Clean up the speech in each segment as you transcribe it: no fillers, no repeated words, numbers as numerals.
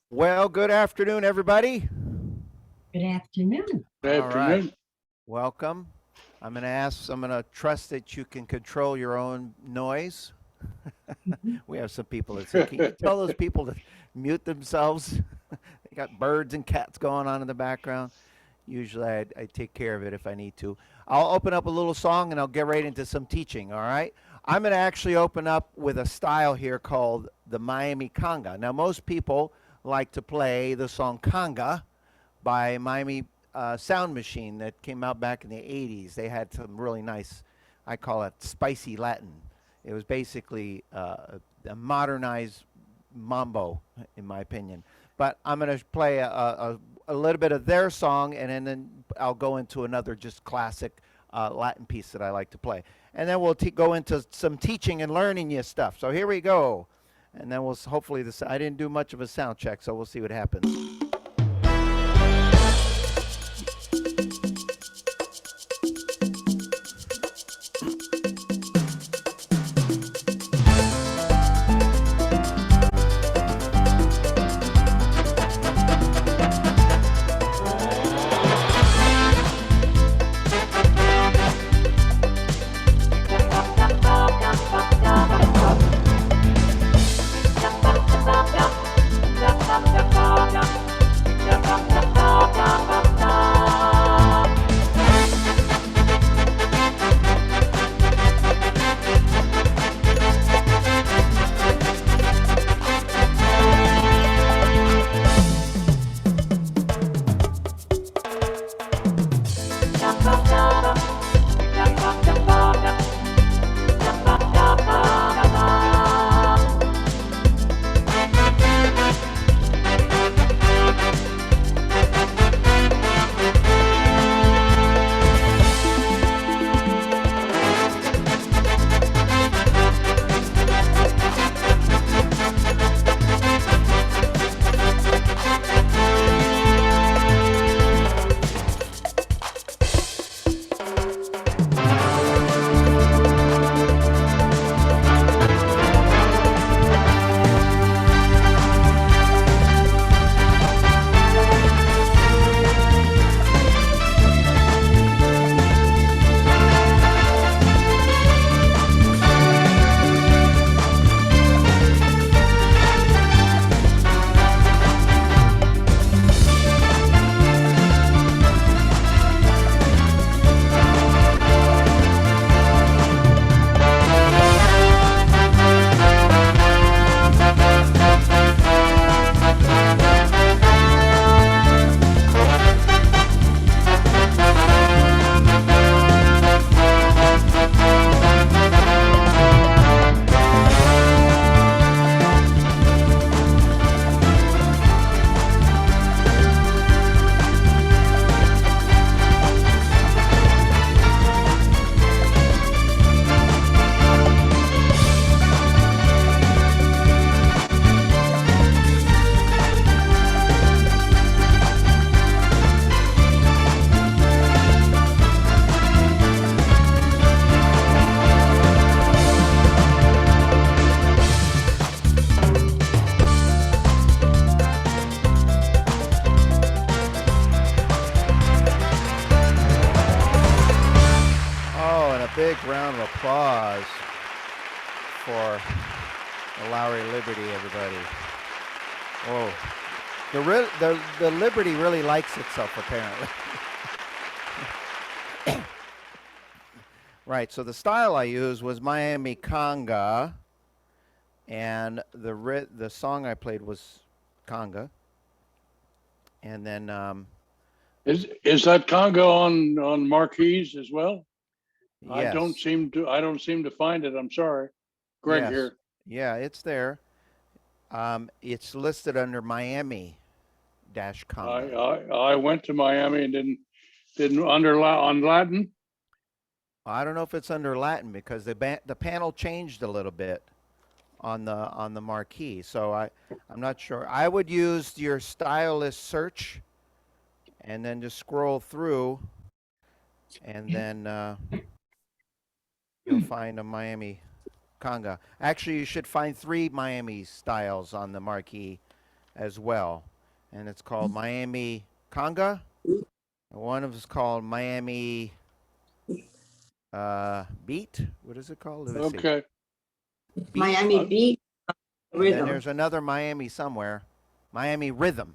Well, good afternoon, everybody. Good afternoon. Good All right, afternoon. welcome. I'm going to trust that you can control your own noise. Mhm. We have some people that say, can you tell those people to mute themselves? They got birds and cats going on in the background. Usually I take care of it if I need to. I'll open up a little song and I'll get right into some teaching, all right? I'm going to actually open up with a style here called the Miami Conga. Now, most people like to play the song Conga by Miami Sound Machine that came out back in the 80s. They had some really nice, I call it spicy Latin. It was basically a modernized mambo, in my opinion. But I'm going to play a little bit of their song, and then I'll go into another just classic Latin piece that I like to play. And then we'll go into some teaching and learning you stuff. So here we go. And then we'll hopefully this. I didn't do much of a sound check, so we'll see what happens. Oh, and a big round of applause for the Lowrey Liberty, everybody. Oh, the Liberty really likes itself, apparently. Right, so the style I used was Miami Conga, and the song I played was Conga. And then, Is that Congo on Marquees as well? yes, I don't seem to find it. I'm sorry. Greg yes, here. yeah, it's there. It's listed under Miami dash I Conga. I, I went to Miami and didn't on Latin. I don't know if it's under Latin because the panel changed a little bit on the marquee. So I'm not sure. I would use your stylist search and then just scroll through, and then you'll find a Miami Conga. Actually, you should find three Miami styles on the marquee, as well, and it's called Miami Conga. One of them is called Miami Beat. What is it called? Let me see. Okay. Beat. Miami Beat And then Rhythm. there's another Miami somewhere, Miami Rhythm.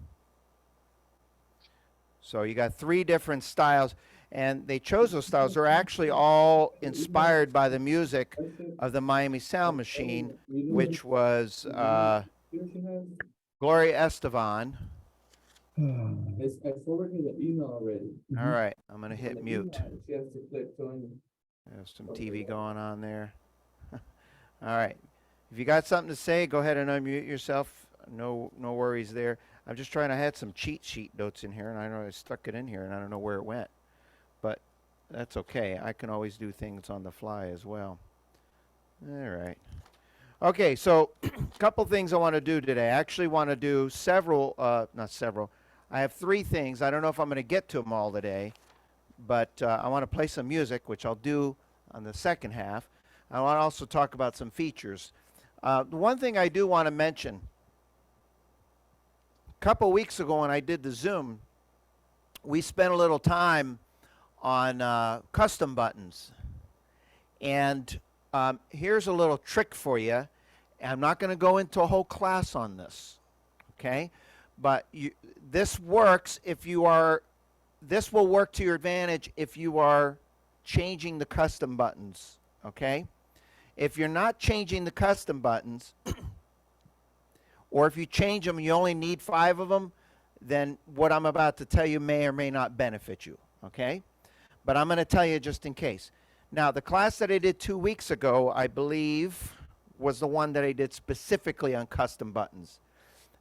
So you got 3 different styles, and they chose those styles. They're actually all inspired by the music of the Miami Sound Machine, which was Gloria Estefan. I forwarded the email already. All right, I'm going to hit The mute. email, she has to click join. There's some TV going on there. All right. If you got something to say, go ahead and unmute yourself. No worries there. I'm just trying to had some cheat sheet notes in here, and I know I stuck it in here, and I don't know where it went. But that's okay. I can always do things on the fly as well. All right. Okay, so a couple things I want to do today. I actually want to do several, not several. I have 3 things. I don't know if I'm going to get to them all today, but I want to play some music, which I'll do on the second half. I want to also talk about some features. The one thing I do want to mention, a couple weeks ago when I did the Zoom, we spent a little time on custom buttons. And here's a little trick for you. I'm not going to go into a whole class on this, okay? But this works if you are, this will work to your advantage if you are changing the custom buttons, okay? If you're not changing the custom buttons, or if you change them, you only need 5 of them, then what I'm about to tell you may or may not benefit you, okay? But I'm going to tell you just in case. Now, the class that I did 2 weeks ago, I believe, was the one that I did specifically on custom buttons.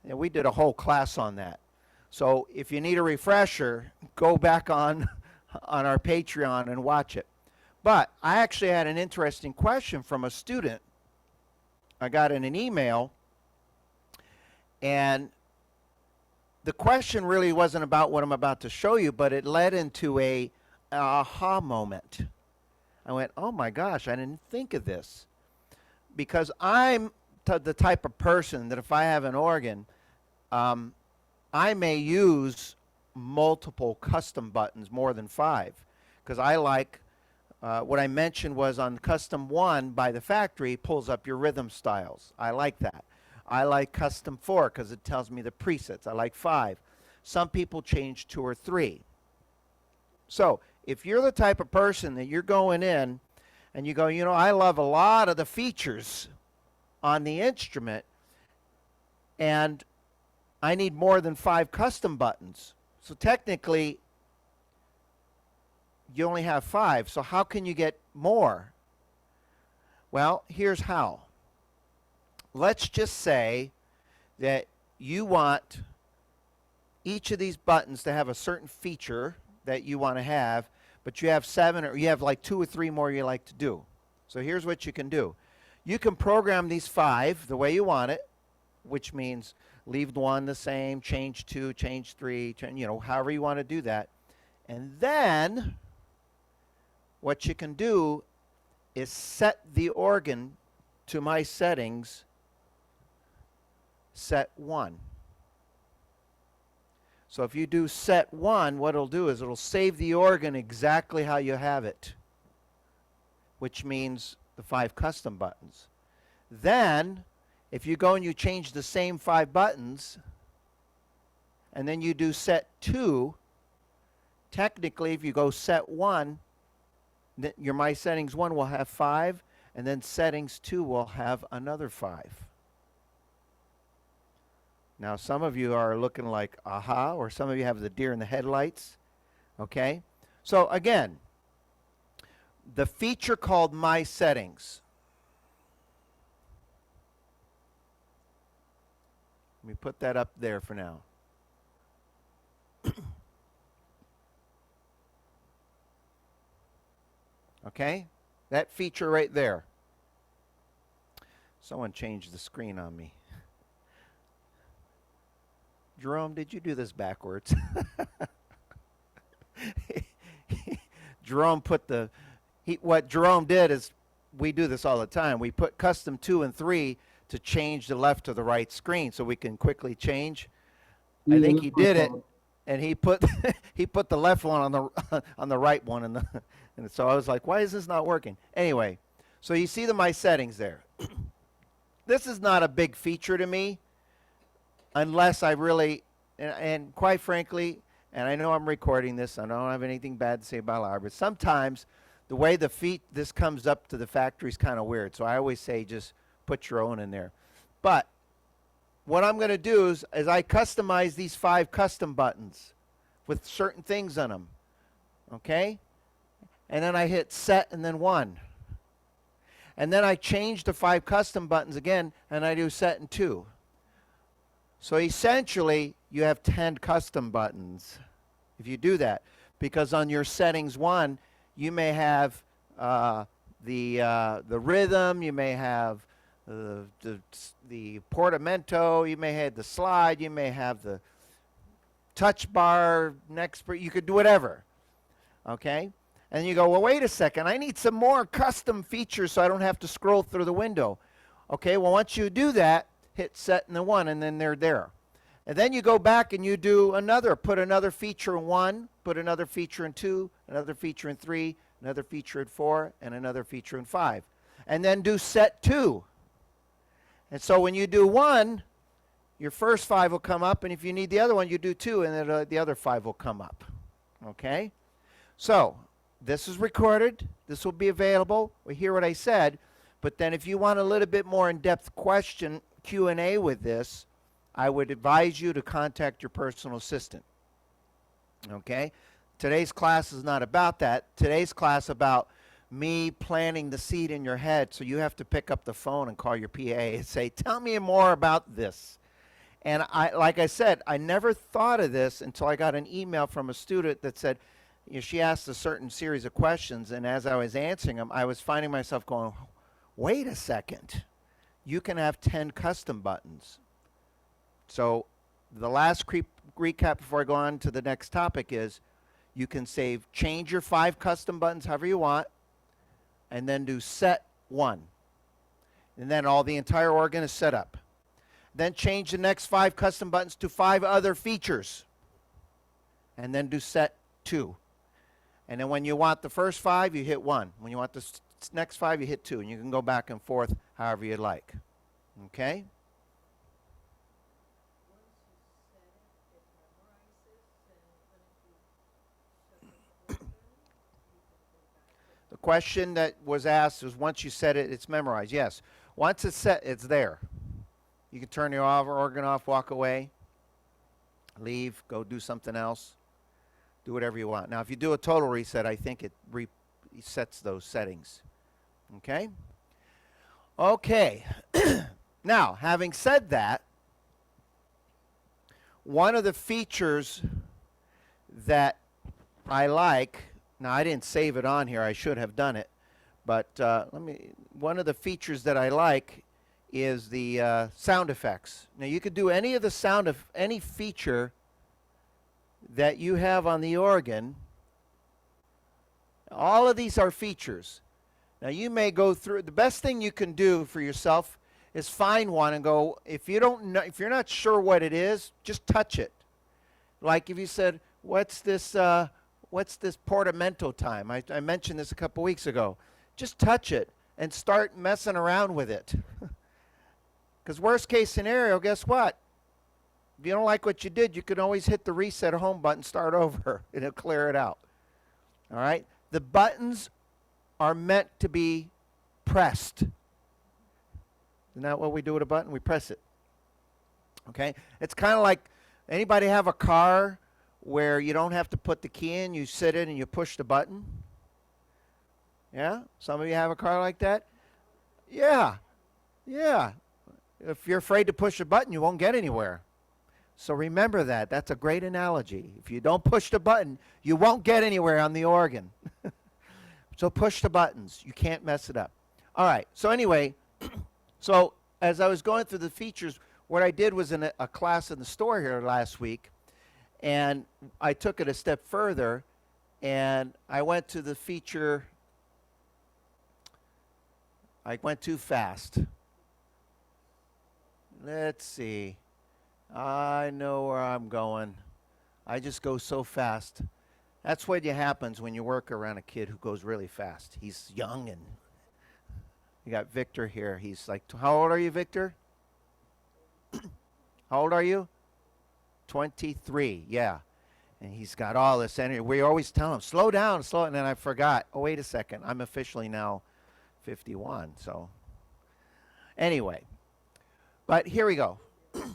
And we did a whole class on that. So if you need a refresher, go back on our Patreon and watch it. But I actually had an interesting question from a student. I got in an email, and the question really wasn't about what I'm about to show you, but it led into an aha moment. I went, oh my gosh, I didn't think of this. Because I'm the type of person that if I have an organ, I may use multiple custom buttons, more than 5. Because I like, what I mentioned was on custom 1 by the factory, pulls up your rhythm styles. I like that. I like custom 4 because it tells me the presets. I like 5. Some people change 2 or 3. So if you're the type of person that you're going in and you go, you know, I love a lot of the features on the instrument, and I need more than 5 custom buttons. So technically, you only have 5. So how can you get more? Well, here's how. Let's just say that you want each of these buttons to have a certain feature that you want to have, but you have 7 or you have like 2 or 3 more you like to do. So here's what you can do. You can program these 5 the way you want it, which means leave 1 the same, change 2, change 3, you know, however you want to do that. And then what you can do is set the organ to my settings, set 1. So if you do set 1, what it'll do is it'll save the organ exactly how you have it, which means the 5 custom buttons. Then, if you go and you change the same 5 buttons, and then you do set 2, technically if you go set 1, your My Settings 1 will have 5, and then Settings 2 will have another 5. Now, some of you are looking like, aha, or some of you have the deer in the headlights, okay? So, again, the feature called My Settings. Let me put that up there for now. Okay? That feature right there. Someone changed the screen on me. Jerome, did you do this backwards? Jerome put what Jerome did is, we do this all the time. We put custom 2 and 3 to change the left to the right screen so we can quickly change. I think he did it, and he put he put the left one on the on the right one, and so I was like, why is this not working? Anyway, so you see my settings there. This is not a big feature to me, unless I really, and quite frankly, and I know I'm recording this, I don't have anything bad to say about Lowrey, but sometimes the way this comes up to the factory is kind of weird. So I always say just put your own in there. But what I'm going to do is I customize these 5 custom buttons with certain things on them. Okay? And then I hit set and then 1. And then I change the 5 custom buttons again and I do set and 2. So essentially you have 10 custom buttons if you do that, because on your settings 1 you may have the rhythm, you may have the portamento, you may have the slide, you may have the touch bar, next, you could do whatever, okay? And you go, well, wait a second, I need some more custom features so I don't have to scroll through the window. Okay, well, once you do that, hit set and the 1, and then they're there. And then you go back and you do put another feature in 1, put another feature in 2, another feature in 3, another feature in 4, and another feature in 5. And then do set 2. And so when you do 1, your first 5 will come up, and if you need the other one, you do 2, and then the other 5 will come up. Okay? So this is recorded. This will be available. We hear what I said. But then if you want a little bit more in-depth Q&A with this, I would advise you to contact your personal assistant. Okay? Today's class is not about that. Today's class about me planting the seed in your head, so you have to pick up the phone and call your PA and say, tell me more about this. And like I said, I never thought of this until I got an email from a student that said, she asked a certain series of questions, and as I was answering them, I was finding myself going, wait a second, you can have 10 custom buttons. So the last recap before I go on to the next topic is you can change your 5 custom buttons however you want, and then do set 1. And then the entire organ is set up. Then change the next 5 custom buttons to 5 other features. And then do set 2. And then when you want the first 5, you hit 1. When you want the next 5, you hit 2. And you can go back and forth however you'd like. Okay? The question that was asked was, once you set it, it's memorized. Yes. Once it's set, it's there. You can turn your organ off, walk away, leave, go do something else, do whatever you want. Now, if you do a total reset, I think it resets those settings. Okay? Okay. Now, having said that, one of the features that I like, now I didn't save it on here, I should have done it, but one of the features that I like is the sound effects. Now you could do any of the any feature that you have on the organ. All of these are features. Now you may go through, the best thing you can do for yourself is find one and go, if you don't know, if you're not sure what it is, just touch it. Like if you said, what's this portamento time? I mentioned this a couple weeks ago. Just touch it and start messing around with it. Because worst case scenario, guess what? If you don't like what you did, you can always hit the reset home button, start over, and it'll clear it out. All right? The buttons are meant to be pressed. Isn't that what we do with a button? We press it. Okay? It's kind of like, anybody have a car where you don't have to put the key in, you sit in and you push the button? Yeah? Some of you have a car like that? Yeah. Yeah. If you're afraid to push a button, you won't get anywhere. So remember that. That's a great analogy. If you don't push the button, you won't get anywhere on the organ. So push the buttons. You can't mess it up. All right. So anyway, so as I was going through the features, what I did was in a class in the store here last week, and I took it a step further, and I went to the feature. I went too fast. Let's see. I know where I'm going. I just go so fast. That's what happens when you work around a kid who goes really fast. He's young, and you got Victor here. He's like, how old are you, Victor? How old are you? 23, yeah. And he's got all this energy. We always tell him, slow down, slow. And then I forgot. Oh, wait a second. I'm officially now 51. So anyway, but here we go. So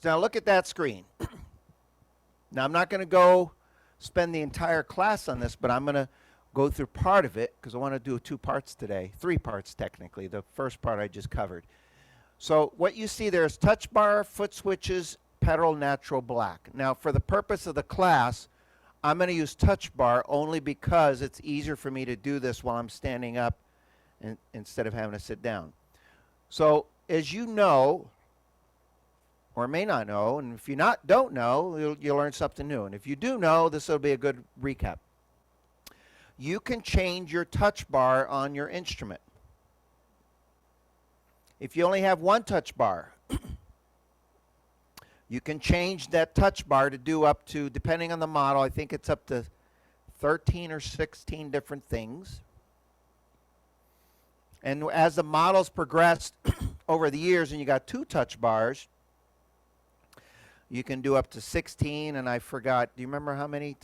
now look at that screen. Now I'm not going to go spend the entire class on this, but I'm going to go through part of it because I want to do 2 parts today. 3 parts technically. The first part I just covered. So what you see there is touch bar, foot switches, pedal, natural, black. Now for the purpose of the class, I'm going to use touch bar only because it's easier for me to do this while I'm standing up instead of having to sit down. So as you know, or may not know, and if you don't know, you'll learn something new. And if you do know, this will be a good recap. You can change your touch bar on your instrument. If you only have one touch bar, you can change that touch bar to do up to, depending on the model, I think it's up to 13 or 16 different things. And as the models progressed over the years and you got 2 touch bars, you can do up to 16, and I forgot, do you remember how many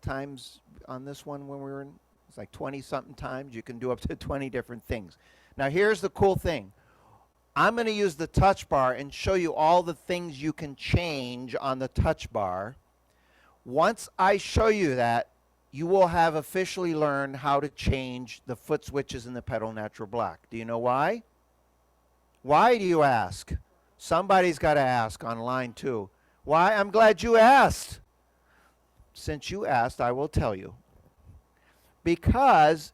times on this one when we were in? It's like 20-something times. You can do up to 20 different things. Now here's the cool thing. I'm going to use the touch bar and show you all the things you can change on the touch bar. Once I show you that, you will have officially learned how to change the foot switches in the pedal natural black. Do you know why? Why do you ask? Somebody's got to ask on line 2. Why? I'm glad you asked. Since you asked, I will tell you. Because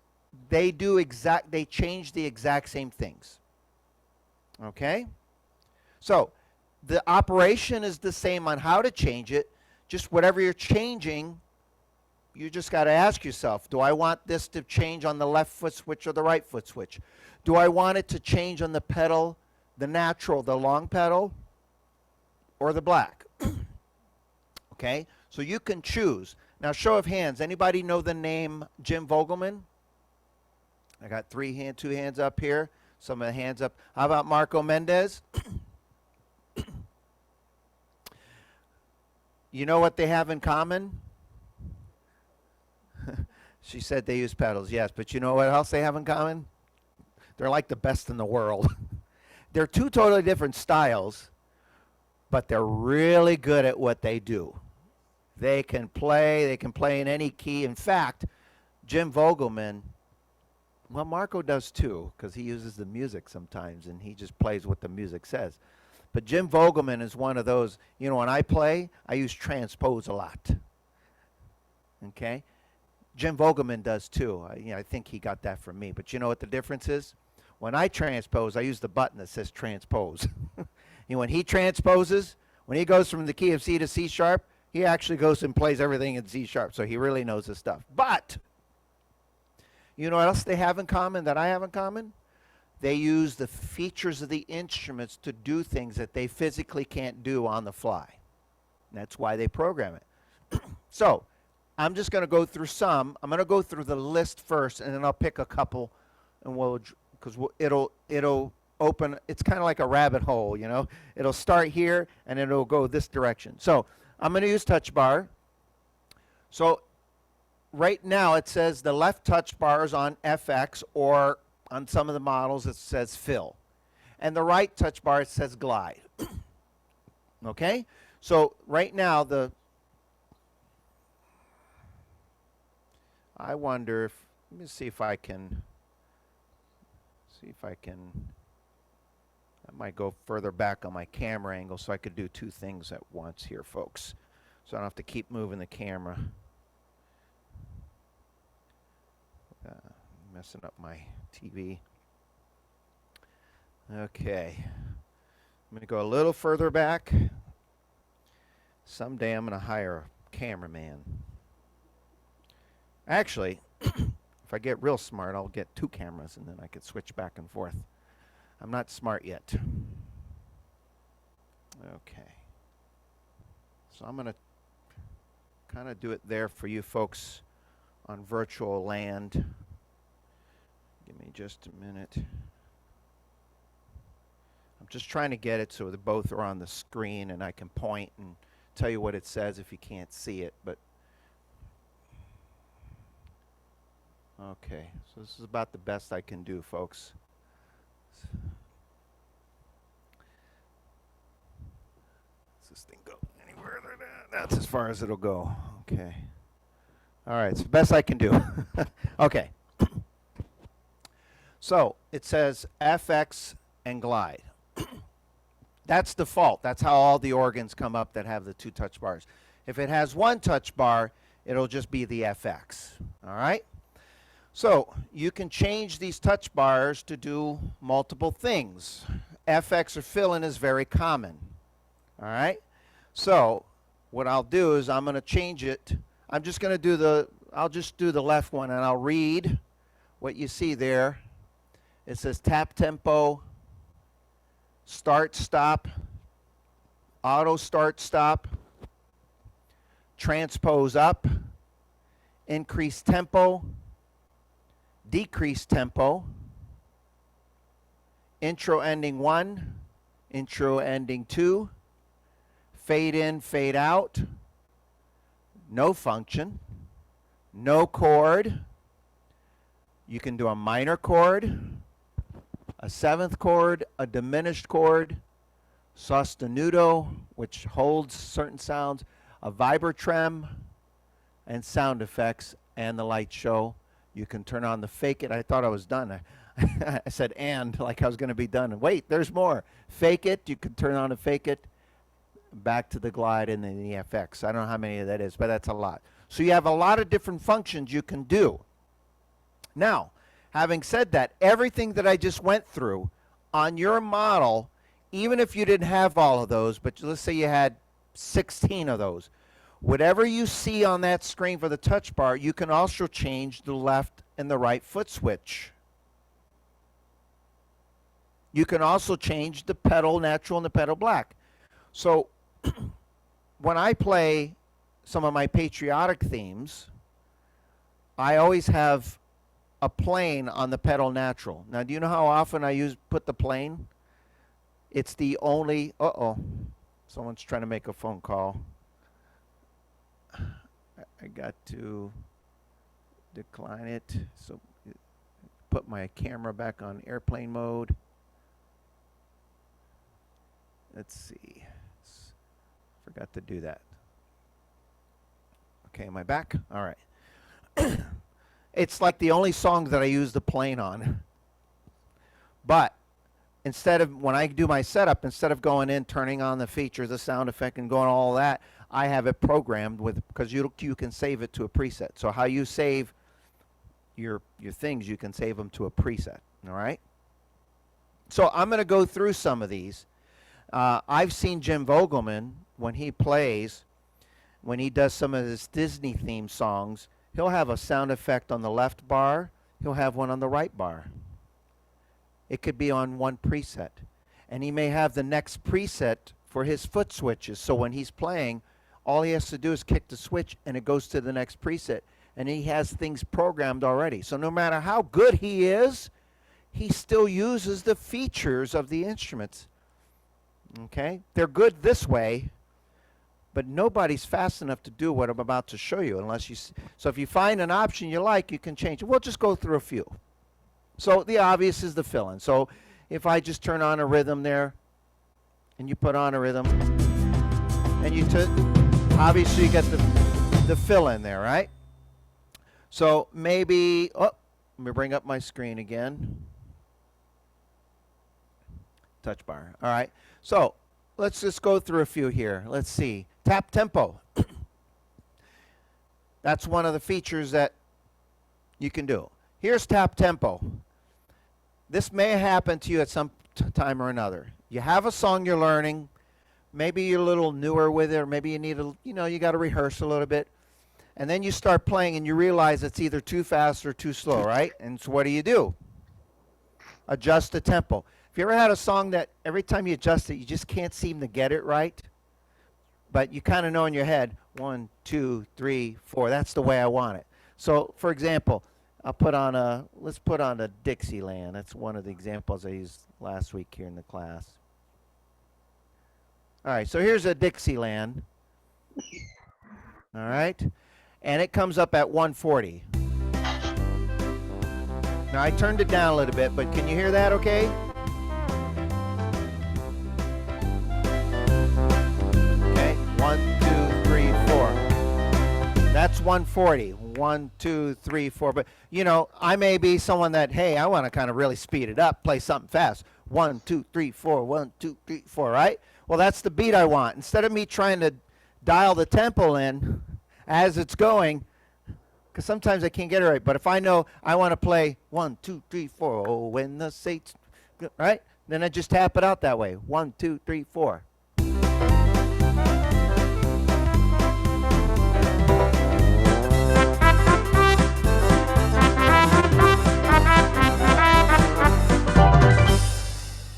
they change the exact same things. Okay? So, the operation is the same on how to change it. Just whatever you're changing, you just got to ask yourself, do I want this to change on the left foot switch or the right foot switch? Do I want it to change on the pedal, the natural, the long pedal, or the black? Okay? So you can choose. Now, show of hands. Anybody know the name Jim Vogelman? I got 2 hands up here. Some of the hands up. How about Marco Mendez? You know what they have in common? She said they use pedals, yes. But you know what else they have in common? They're like the best in the world. They're 2 totally different styles, but they're really good at what they do. They can play in any key. In fact, Jim Vogelman, well, Marco does too, because he uses the music sometimes, and he just plays what the music says. But Jim Vogelman is one of those, you know, when I play, I use transpose a lot. Okay? Jim Vogelman does too. I think he got that from me. But you know what the difference is? When I transpose, I use the button that says transpose. When he transposes, when he goes from the key of C to C sharp, he actually goes and plays everything in C sharp. So he really knows his stuff. But you know what else they have in common that I have in common? They use the features of the instruments to do things that they physically can't do on the fly. That's why they program it. So I'm just going to go through some. I'm going to go through the list first, and then I'll pick a couple, and it'll open. It's kind of like a rabbit hole, you know. It'll start here, and it'll go this direction. So I'm going to use touch bar. So right now it says the left touch bar is on FX, or on some of the models it says fill. And the right touch bar it says glide. Okay? So right now I wonder if, let me see if I can, I might go further back on my camera angle so I could do 2 things at once here, folks. So I don't have to keep moving the camera. Messing up my TV. Okay. I'm going to go a little further back. Someday I'm going to hire a cameraman. Actually, if I get real smart, I'll get 2 cameras and then I could switch back and forth. I'm not smart yet. Okay. So I'm going to kind of do it there for you folks on virtual land. Give me just a minute. I'm just trying to get it so that both are on the screen and I can point and tell you what it says if you can't see it. But okay, so this is about the best I can do, folks. Does this thing go anywhere? That's as far as it'll go. Okay. All right, it's the best I can do. Okay. So it says FX and glide. That's default. That's how all the organs come up that have the 2 touch bars. If it has 1 touch bar, it'll just be the FX. All right? So you can change these touch bars to do multiple things. FX or fill-in is very common. All right? So what I'll do is I'm going to change it. I'm just going to I'll just do the left one, and I'll read what you see there. It says tap tempo, start stop, auto start stop, transpose up, increase tempo, decrease tempo, intro ending 1, intro ending 2, fade in, fade out, no function, no chord. You can do a minor chord, a 7th chord, a diminished chord, sostenuto, which holds certain sounds, a vibratrem, and sound effects, and the light show. You can turn on the fake it. I thought I was done. I said and, like I was going to be done. And wait, there's more. Fake it. You can turn on the fake it. Back to the glide and then the FX. I don't know how many of that is, but that's a lot. So you have a lot of different functions you can do. Now, having said that, everything that I just went through on your model, even if you didn't have all of those, but let's say you had 16 of those, whatever you see on that screen for the touch bar, you can also change the left and the right foot switch. You can also change the pedal natural and the pedal black. So when I play some of my patriotic themes, I always have a plane on the pedal natural. Now, do you know how often I put the plane? It's the only, someone's trying to make a phone call. I got to decline it. So put my camera back on airplane mode. Let's see. Forgot to do that. Okay, am I back? All right. It's like the only song that I use the plane on. But instead of, when I do my setup, instead of going in, turning on the features, the sound effect, and going all that, I have it programmed with, because you can save it to a preset. So how you save your things, you can save them to a preset. All right? So I'm going to go through some of these. I've seen Jim Vogelman, when he plays, when he does some of his Disney theme songs, he'll have a sound effect on the left bar. He'll have one on the right bar. It could be on one preset. And he may have the next preset for his foot switches. So when he's playing, all he has to do is kick the switch and it goes to the next preset. And he has things programmed already. So no matter how good he is, he still uses the features of the instruments. Okay? They're good this way, but nobody's fast enough to do what I'm about to show you unless you... So if you find an option you like, you can change it. We'll just go through a few. So the obvious is the fill-in. So if I just turn on a rhythm there, and you put on a rhythm, and you took... Obviously you get the fill-in there, right? So maybe... Oh, let me bring up my screen again. Touch bar. All right. So let's just go through a few here. Let's see. Tap tempo. That's one of the features that you can do. Here's tap tempo. This may happen to you at some time or another. You have a song you're learning. Maybe you're a little newer with it, or maybe you need you got to rehearse a little bit. And then you start playing and you realize it's either too fast or too slow, right? And so what do? Adjust the tempo. If you ever had a song that every time you adjust it, you just can't seem to get it right, but you kind of know in your head, 1, 2, 3, 4, that's the way I want it. So, for example, let's put on a Dixieland. That's one of the examples I used last week here in the class. All right, so here's a Dixieland. All right, and it comes up at 140. Now, I turned it down a little bit, but can you hear that okay? Okay, 1, 2, 3, 4. That's 140. 1, 2, 3, 4. But, you know, I may be someone that, hey, I want to kind of really speed it up, play something fast. 1, 2, 3, 4, 1, 2, 3, 4, right? Well, that's the beat I want. Instead of me trying to dial the tempo in as it's going, because sometimes I can't get it right. But if I know I want to play 1, 2, 3, 4, oh, when the Saints, right? Then I just tap it out that way. 1, 2, 3, 4.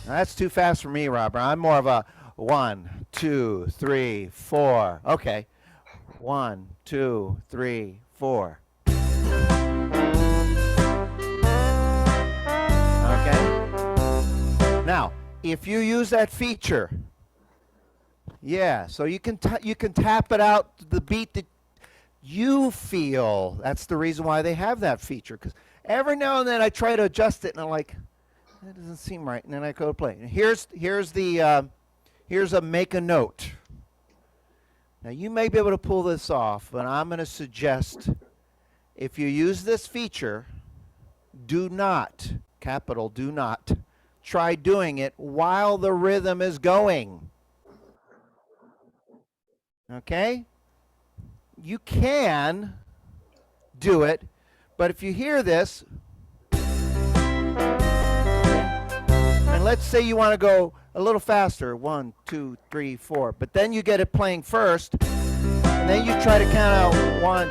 Now, that's too fast for me, Robert. I'm more of a 1, 2, 3, 4. Okay. 1, 2, 3, 4. Okay. Now, if you use that feature, yeah, so you can tap it out the beat that you feel. That's the reason why they have that feature. Because every now and then I try to adjust it, and I'm like, that doesn't seem right, and then I go to play. And here's a make a note. Now you may be able to pull this off, but I'm going to suggest if you use this feature, do not, capital do not, try doing it while the rhythm is going. Okay? You can do it, but if you hear this, and let's say you want to go a little faster, 1, 2, 3, 4, but then you get it playing first, and then you try to count out 1.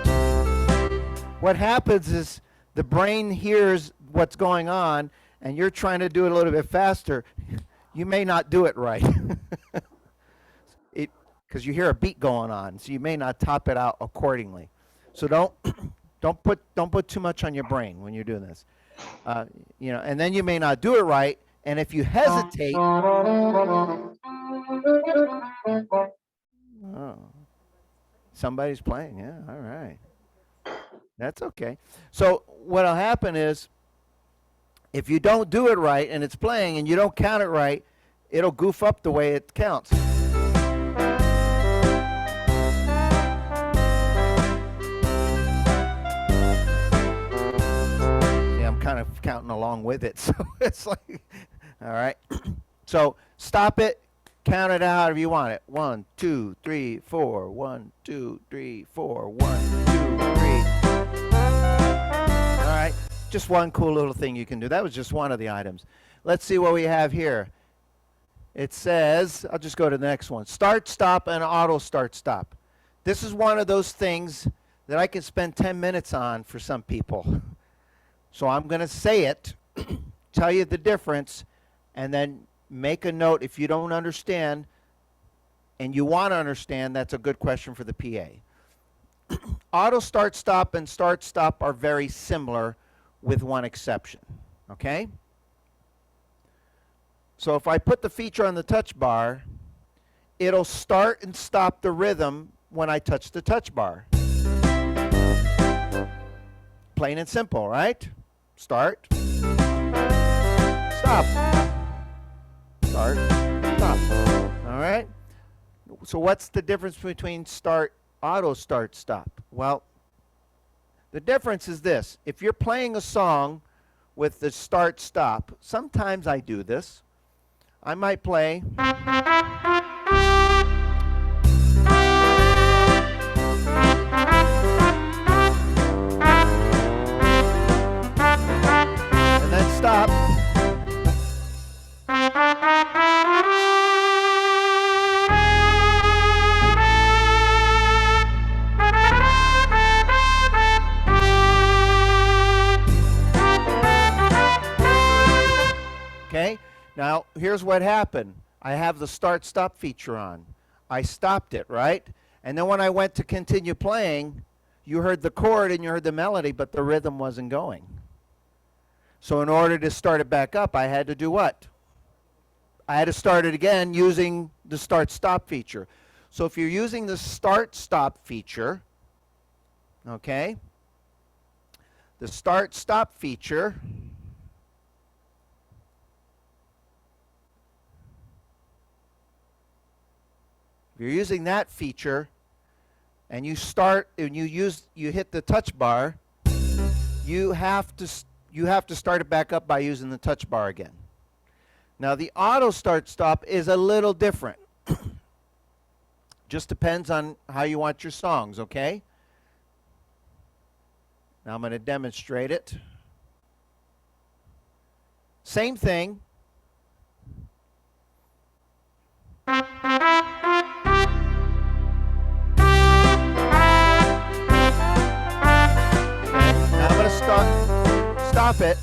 What happens is the brain hears what's going on, and you're trying to do it a little bit faster. You may not do it right, because you hear a beat going on, so you may not top it out accordingly. So don't put too much on your brain when you're doing this, you know, and then you may not do it right. And if you hesitate, oh, somebody's playing. Yeah, all right. That's okay. So what'll happen is, if you don't do it right and it's playing and you don't count it right, it'll goof up the way it counts. See, I'm kind of counting along with it, so it's like, all right. So stop it, count it out however you want it. 1, 2, 3, 4. 1, 2, 3, 4. 1, 2, 3. All right. Just one cool little thing you can do. That was just one of the items. Let's see what we have here. It says, I'll just go to the next one. Start, stop, and auto start, stop. This is one of those things that I can spend 10 minutes on for some people. So I'm going to say it, tell you the difference, and then make a note if you don't understand and you want to understand. That's a good question for the PA. Auto start, stop, and start, stop are very similar with one exception, okay? So if I put the feature on the touch bar, it'll start and stop the rhythm when I touch the touch bar. Plain and simple, right? Start, stop, start, stop. All right? So what's the difference between start, auto start, stop? Well, the difference is this. If you're playing a song with the start, stop, sometimes I do this. I might play. And then stop. Okay? Now, here's what happened. I have the start-stop feature on. I stopped it, right? And then when I went to continue playing, you heard the chord and you heard the melody, but the rhythm wasn't going. So in order to start it back up, I had to do what? I had to start it again using the start-stop feature. So if you're using the start-stop feature, okay, the start-stop feature, if you're using that feature and you start and you hit the touch bar, you have to start it back up by using the touch bar again. Now the auto start stop is a little different. Just depends on how you want your songs, okay? Now I'm going to demonstrate it. Same thing. Now I'm going to stop it,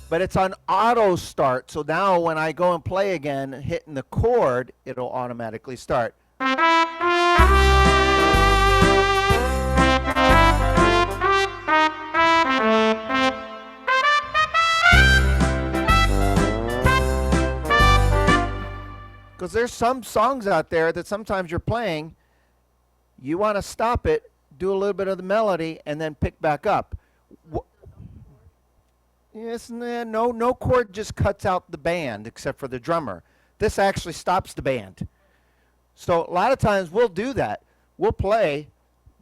but it's on auto start. So now when I go and play again, hitting the chord, it'll automatically start. Because there's some songs out there that sometimes you're playing, you want to stop it, do a little bit of the melody, and then pick back up. Yes, no chord just cuts out the band except for the drummer. This actually stops the band. So a lot of times we'll do that. We'll play,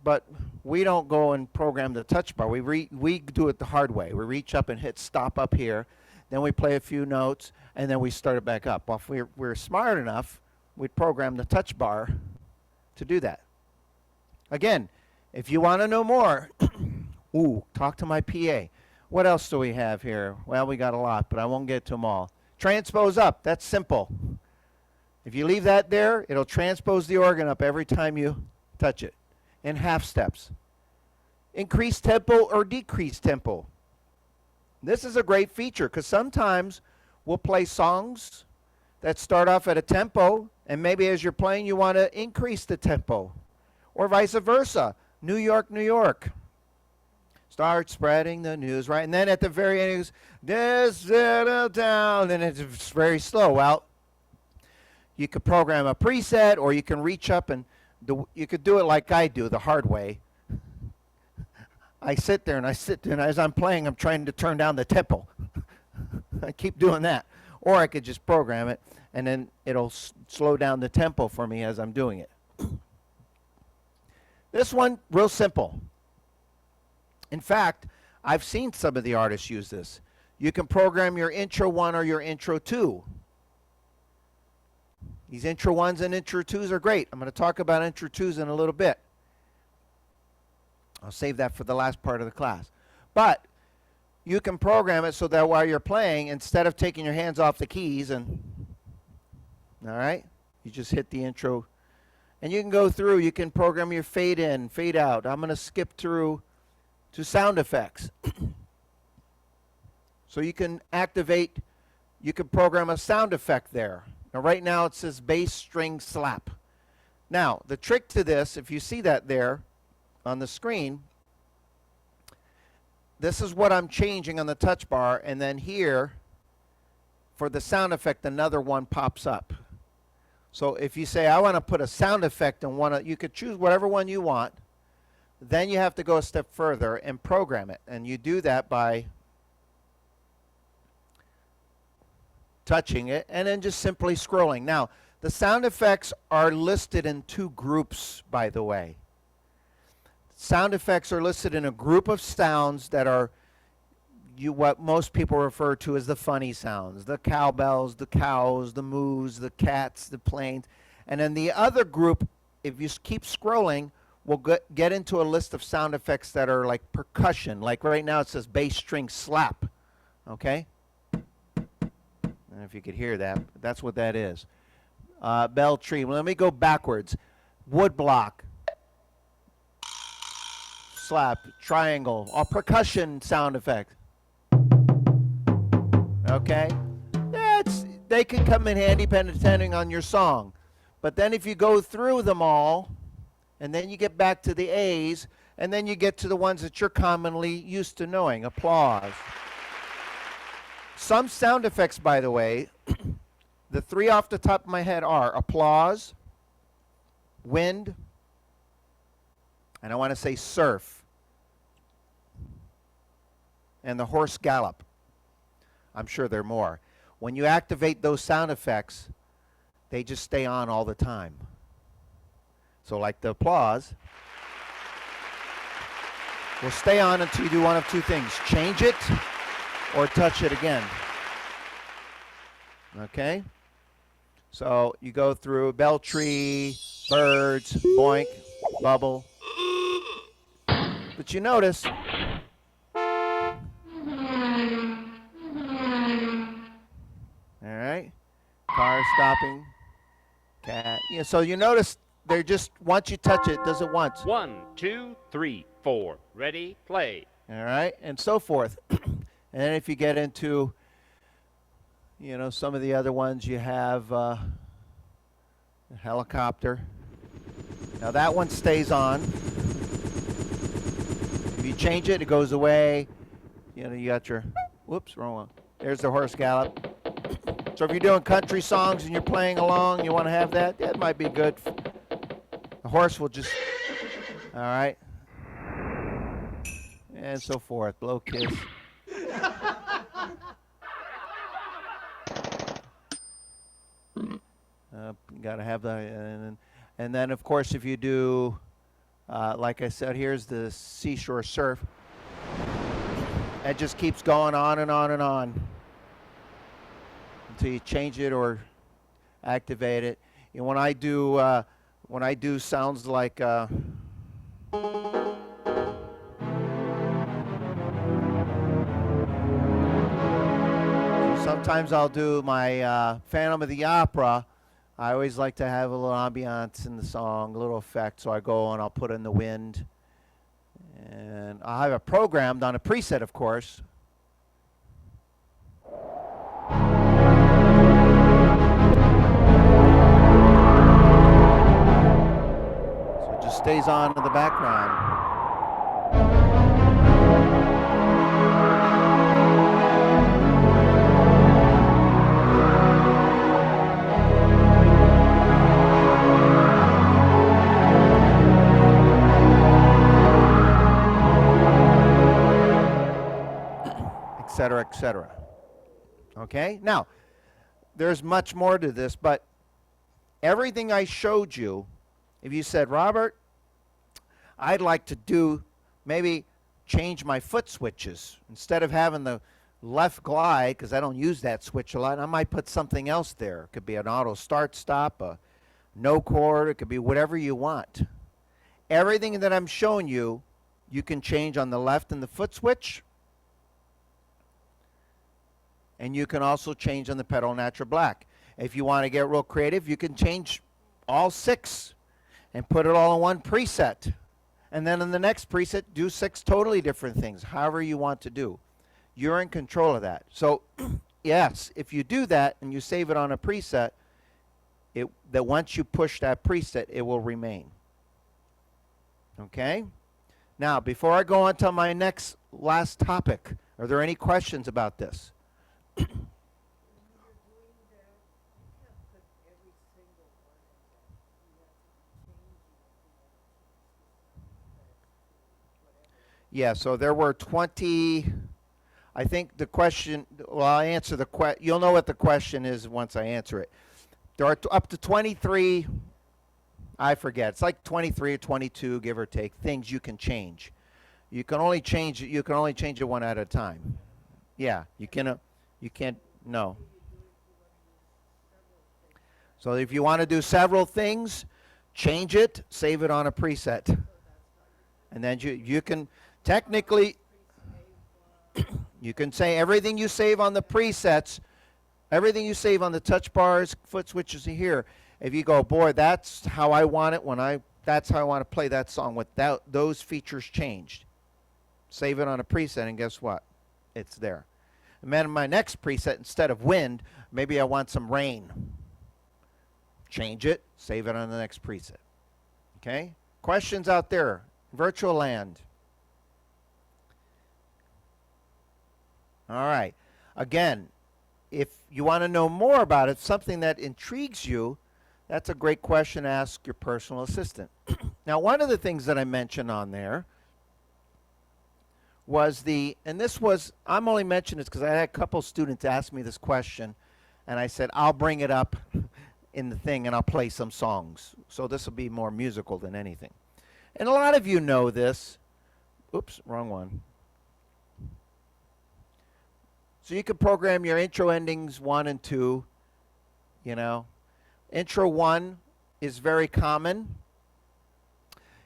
but we don't go and program the touch bar. We do it the hard way. We reach up and hit stop up here. Then we play a few notes, and then we start it back up. Well, if we're smart enough, we'd program the touch bar to do that. Again, if you want to know more, talk to my PA. What else do we have here? Well, we got a lot, but I won't get to them all. Transpose up, that's simple. If you leave that there, it'll transpose the organ up every time you touch it in half steps. Increase tempo or decrease tempo. This is a great feature because sometimes we'll play songs that start off at a tempo, and maybe as you're playing you want to increase the tempo, or vice versa. New York, New York. Start spreading the news, right? And then at the very end it goes, this little town, and it's very slow. Well, you could program a preset, or you can reach up and you could do it like I do, the hard way. I sit there and as I'm playing, I'm trying to turn down the tempo. I keep doing that. Or I could just program it, and then it'll slow down the tempo for me as I'm doing it. This one, real simple. In fact, I've seen some of the artists use this. You can program your intro 1 or your intro 2. These intro 1s and intro 2s are great. I'm going to talk about intro 2s in a little bit. I'll save that for the last part of the class. But you can program it so that while you're playing, instead of taking your hands off the keys and, all right, you just hit the intro. And you can go through, you can program your fade in, fade out. I'm going to skip through to sound effects. So you can activate, you can program a sound effect there. Now right now it says bass string slap. Now the trick to this, if you see that there on the screen, this is what I'm changing on the touch bar, and then here for the sound effect another one pops up. So if you say I want to put a sound effect on one, you could choose whatever one you want. Then you have to go a step further and program it, and you do that by touching it and then just simply scrolling. Now the sound effects are listed in 2 groups, by the way. Sound effects are listed in a group of sounds that are what most people refer to as the funny sounds. The cowbells, the cows, the moos, the cats, the planes. And then the other group, if you keep scrolling, we'll get into a list of sound effects that are like percussion. Like right now it says bass string slap. Okay? I don't know if you could hear that, but that's what that is. Bell tree. Well, let me go backwards. Wood block. Slap, triangle, all percussion sound effect. Okay? they can come in handy depending on your song. But then if you go through them all, and then you get back to the A's, and then you get to the ones that you're commonly used to knowing. Applause. Some sound effects, by the way, the three off the top of my head are applause, wind, and I want to say surf, and the horse gallop. I'm sure there are more. When you activate those sound effects, they just stay on all the time. So like the applause will stay on until you do one of two things. Change it or touch it again. Okay? So you go through bell tree, birds, boink, bubble. But you notice all right, car stopping, cat. Yeah, so you notice they're just, once you touch it, does it once. 1, 2, 3, 4. Ready, play. All right, and so forth. And then if you get into, you know, some of the other ones, you have a helicopter. Now that one stays on. If you change it, it goes away. You know, you got your, whoops, wrong one. There's the horse gallop. So if you're doing country songs and you're playing along, you want to have that, that might be good. The horse will just, all right, and so forth. Blow kiss. Got to have that, and then of course if you do, like I said, here's the seashore surf. It just keeps going on and on and on until you change it or activate it. And when I do sounds like sometimes I'll do my Phantom of the Opera. I always like to have a little ambiance in the song, a little effect. So I go and I'll put in the wind, and I'll have it programmed on a preset, of course. Stays on in the background. Etc., etc. Okay? Now, there's much more to this, but everything I showed you, if you said, Robert, I'd like to do, maybe change my foot switches. Instead of having the left glide, because I don't use that switch a lot, I might put something else there. It could be an auto start stop, a no chord, it could be whatever you want. Everything that I'm showing you, you can change on the left and the foot switch. And you can also change on the pedal natural black. If you want to get real creative, you can change all 6 and put it all in one preset. And then in the next preset, do 6 totally different things, however you want to do. You're in control of that. So, yes, if you do that and you save it on a preset, that once you push that preset, it will remain. Okay? Now, before I go on to my last topic, are there any questions about this? Yeah, so there were 20, I think the question, well, I'll answer the question. You'll know what the question is once I answer it. There are up to 23, I forget, it's like 23 or 22, give or take, things you can change. You can only change it one at a time. Yeah, you can't, no. So if you want to do several things, change it, save it on a preset. And then you can, technically, you can say everything you save on the presets, everything you save on the touch bars, foot switches here. If you go, boy, that's how I want it that's how I want to play that song without those features changed. Save it on a preset, and guess what? It's there. And then my next preset, instead of wind, maybe I want some rain. Change it, save it on the next preset. Okay? Questions out there? Virtual land. All right. Again, if you want to know more about it, something that intrigues you, that's a great question to ask your personal assistant. Now, one of the things that I mentioned on there was and this was, I'm only mentioning this because I had a couple students ask me this question, and I said, I'll bring it up in the thing and I'll play some songs. So this will be more musical than anything. And a lot of you know this. Oops, wrong one. So you can program your intro endings 1 and 2, you know. Intro 1 is very common.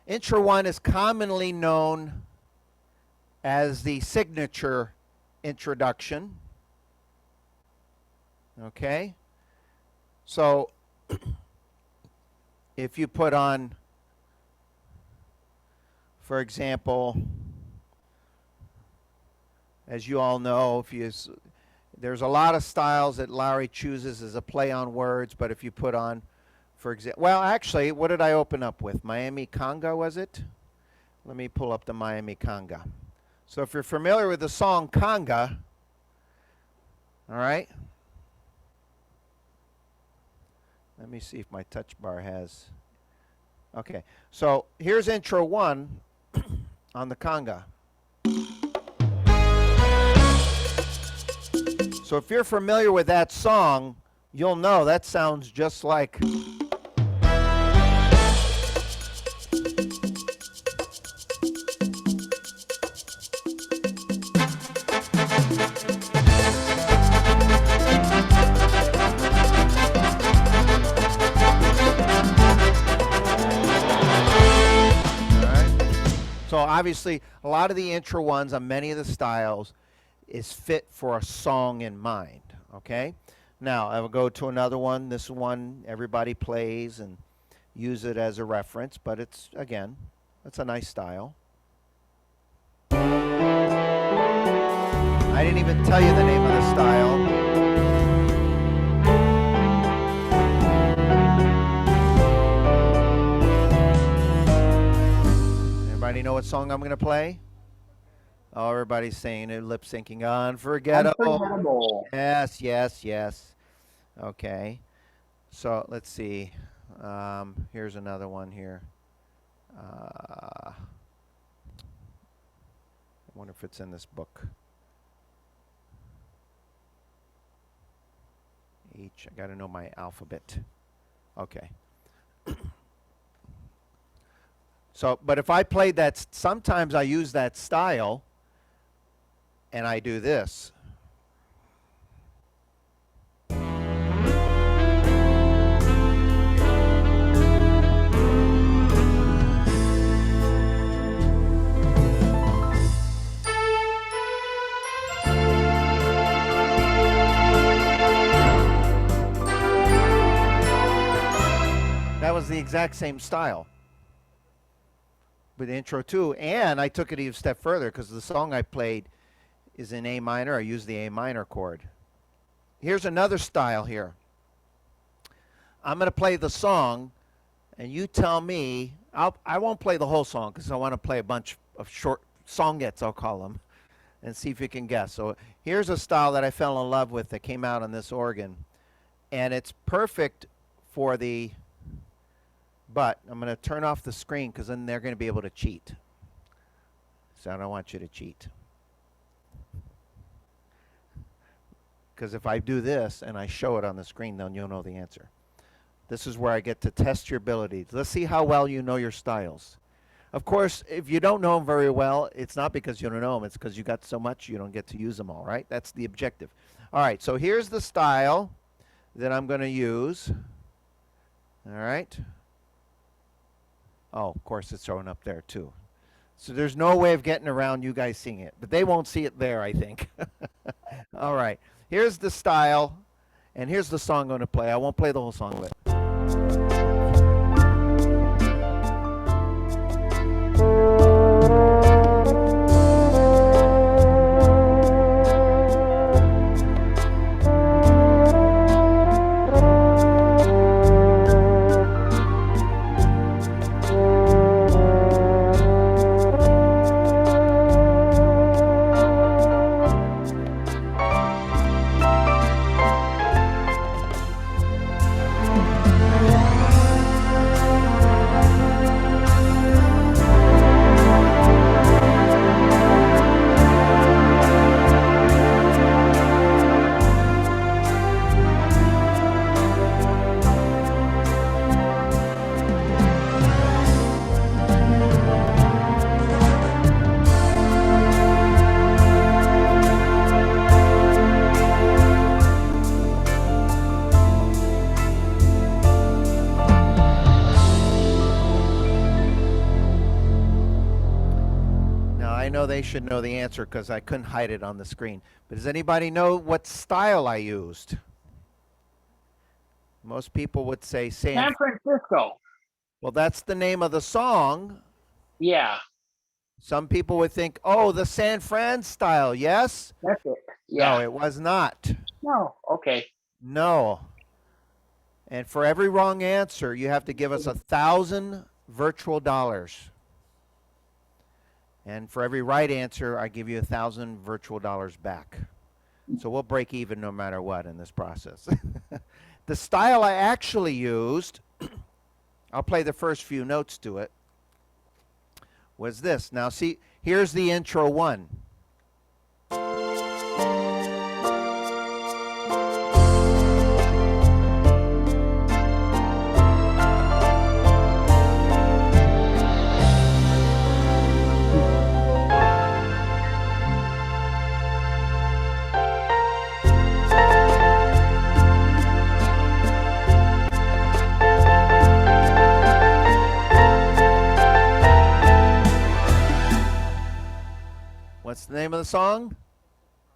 Intro 1 is commonly known as the signature introduction. Okay? So if you put on, for example, as you all know, there's a lot of styles that Lowrey chooses as a play on words, but if you put on, for example, well, actually, what did I open up with? Miami Conga, was it? Let me pull up the Miami Conga. So if you're familiar with the song Conga, all right? Let me see if my touch bar has, okay. So here's intro 1 on the Conga. So if you're familiar with that song, you'll know that sounds just like. So obviously, a lot of the intro ones on many of the styles is fit for a song in mind, okay? Now, I will go to another one. This one everybody plays and use it as a reference, but it's, again, it's a nice style. I didn't even tell you the name of the style. Everybody know what song I'm going to play? Oh, everybody's saying it, lip syncing. Unforgettable. Unforgettable. Yes, yes, yes. Okay. So let's see. Here's another one here. I wonder if it's in this book. H. I got to know my alphabet. Okay. So, but if I played that, sometimes I use that style and I do this. That was the exact same style with intro 2, and I took it even a step further because the song I played is in A minor. I used the A minor chord. Here's another style here. I'm going to play the song, and you tell me. I won't play the whole song because I want to play a bunch of short songettes, I'll call them, and see if you can guess. So here's a style that I fell in love with that came out on this organ, and it's perfect for the. But I'm going to turn off the screen because then they're going to be able to cheat. So I don't want you to cheat. Because if I do this and I show it on the screen, then you'll know the answer. This is where I get to test your abilities. Let's see how well you know your styles. Of course, if you don't know them very well, it's not because you don't know them. It's because you got so much you don't get to use them all, right? That's the objective. All right, so here's the style that I'm going to use. All right. Oh, of course, it's showing up there, too. So there's no way of getting around you guys seeing it. But they won't see it there, I think. All right. Here's the style. And here's the song I'm going to play. I won't play the whole song, but. know they should know the answer because I couldn't hide it on the screen. But does anybody know what style I used? Most people would say San Francisco. Well, that's the name of the song. Yeah, Some people would think, oh, the San Fran style, yes? that's it. Yeah. No, it was not. No. Okay. No. And for every wrong answer, you have to give us 1,000 virtual dollars. And for every right answer, I give you 1,000 virtual dollars back. So we'll break even no matter what in this process. The style I actually used, I'll play the first few notes to it, was this. Now see, here's the intro one. What's the name of the song?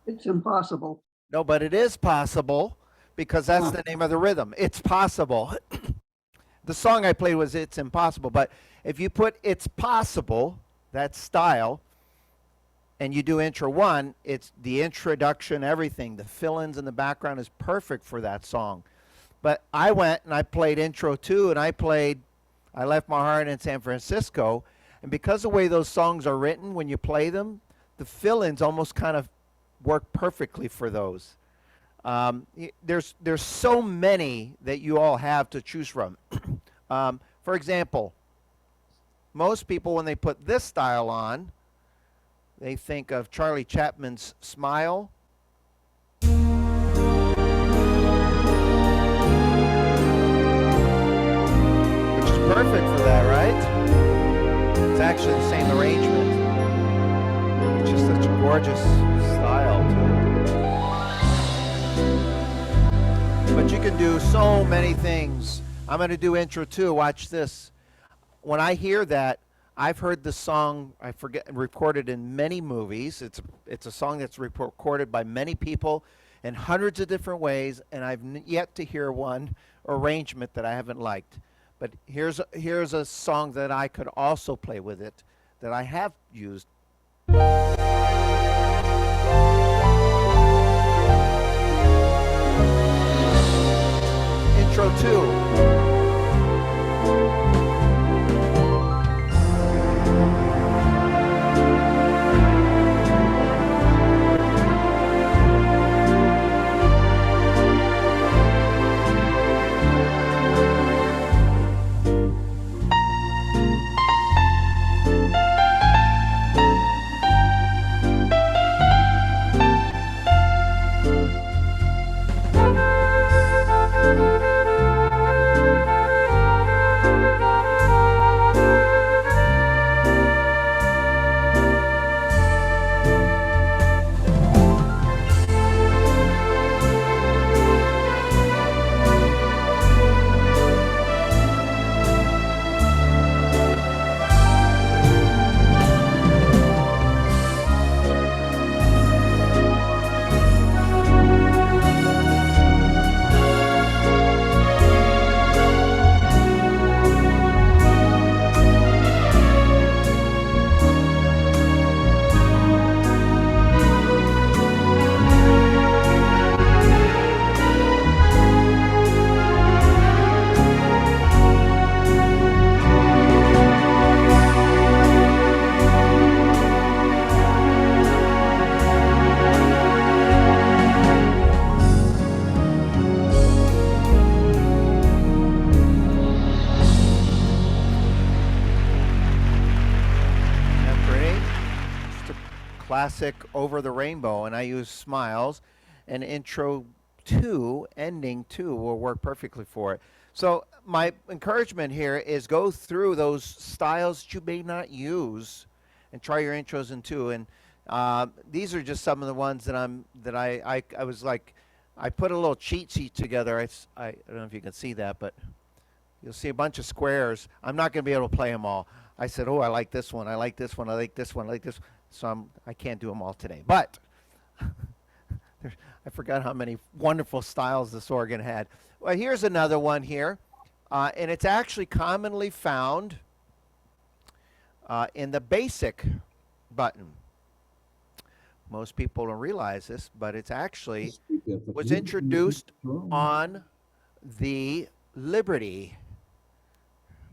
It's impossible. No, but it is possible because that's the name of the rhythm. It's possible. The song I played was It's Impossible, but if you put It's Possible, that style, and you do intro one, it's the introduction, everything, the fill-ins in the background is perfect for that song. But I went and I played intro two, and I Left My Heart in San Francisco, and because of the way those songs are written, when you play them, the fill-ins almost kind of work perfectly for those. There's so many that you all have to choose from. For example, most people when they put this style on, they think of Charlie Chapman's Smile. Which is perfect for that, right? It's actually the same arrangement. It's just such a gorgeous style, too. But you can do so many things. I'm going to do intro 2. Watch this. When I hear that, I've heard the song, I forget, recorded in many movies. It's a song that's recorded by many people in hundreds of different ways, and I've yet to hear one arrangement that I haven't liked. But here's a song that I could also play with it that I have used. Intro 2. Classic Over the Rainbow, and I use Smiles, and intro 2, ending 2 will work perfectly for it. So my encouragement here is go through those styles that you may not use and try your intros in 2. And these are just some of the ones that I was like, I put a little cheat sheet together. I don't know if you can see that, but you'll see a bunch of squares. I'm not going to be able to play them all. I said, oh, I like this one. I like this one. I like this one. I like this. so I can't do them all today. But I forgot how many wonderful styles this organ had. Well, here's another one here, and it's actually commonly found in the basic button. Most people don't realize this, but it's actually was introduced on the Liberty,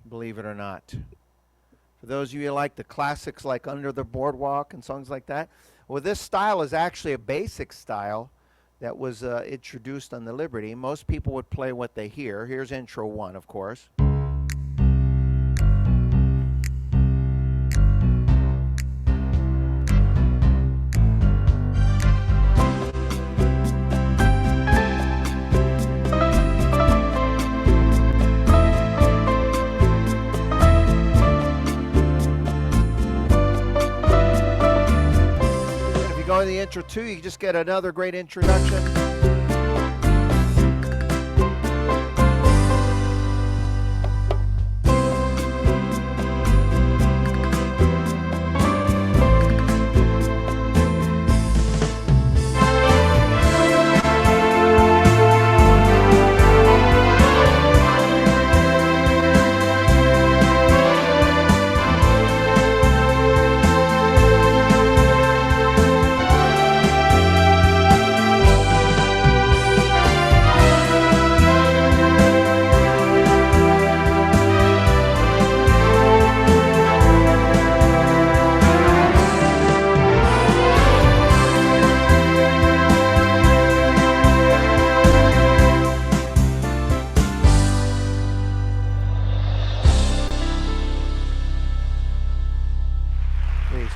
believe it or not. For those of you who like the classics like Under the Boardwalk and songs like that, well, this style is actually a basic style that was introduced on the Liberty. Most people would play what they hear. Here's intro 1, of course. In the intro 2, you just get another great introduction.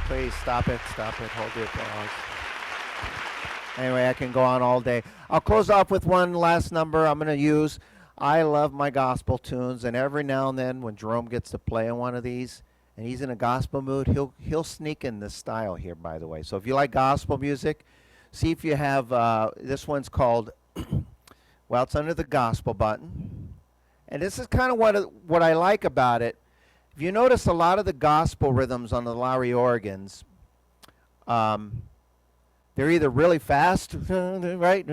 Please stop it, hold the applause. Anyway, I can go on all day. I'll close off with one last number I'm going to use. I love my gospel tunes, and every now and then when Jerome gets to play on one of these and he's in a gospel mood, he'll sneak in this style here, by the way. So if you like gospel music, see if you have, this one's called, well, it's under the gospel button. And this is kind of what I like about it. If you notice a lot of the gospel rhythms on the Lowrey organs, they're either really fast, right,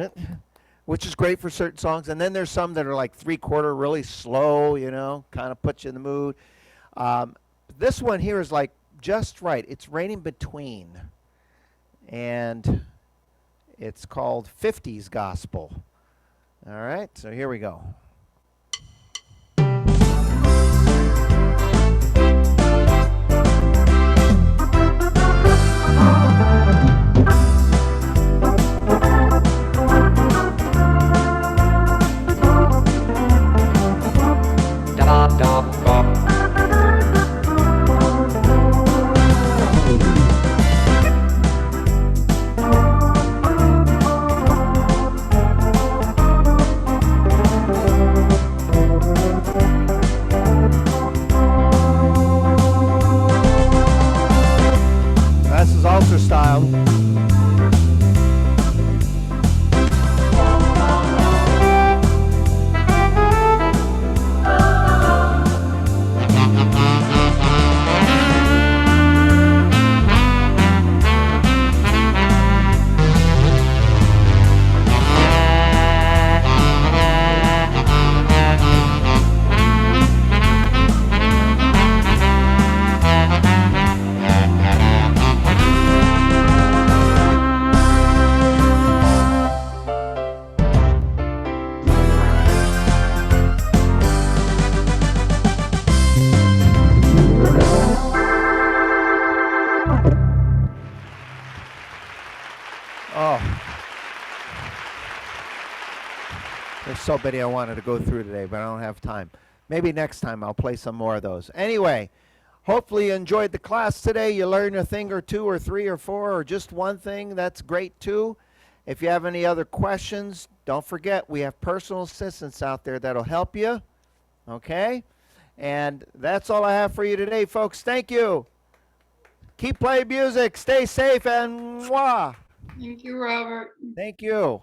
which is great for certain songs, and then there's some that are like 3/4 really slow, you know, kind of puts you in the mood. This one here is like just right. It's right in between, and it's called 50s gospel. All right, so here we go. This is altar style. There's so many I wanted to go through today, but I don't have time. Maybe next time I'll play some more of those. Anyway, hopefully you enjoyed the class today. You learned a thing or two or three or four or just one thing. That's great too. If you have any other questions, don't forget we have personal assistants out there that'll help you. Okay? And that's all I have for you today, folks. Thank you. Keep playing music. Stay safe and mwah. Thank you, Robert. Thank you.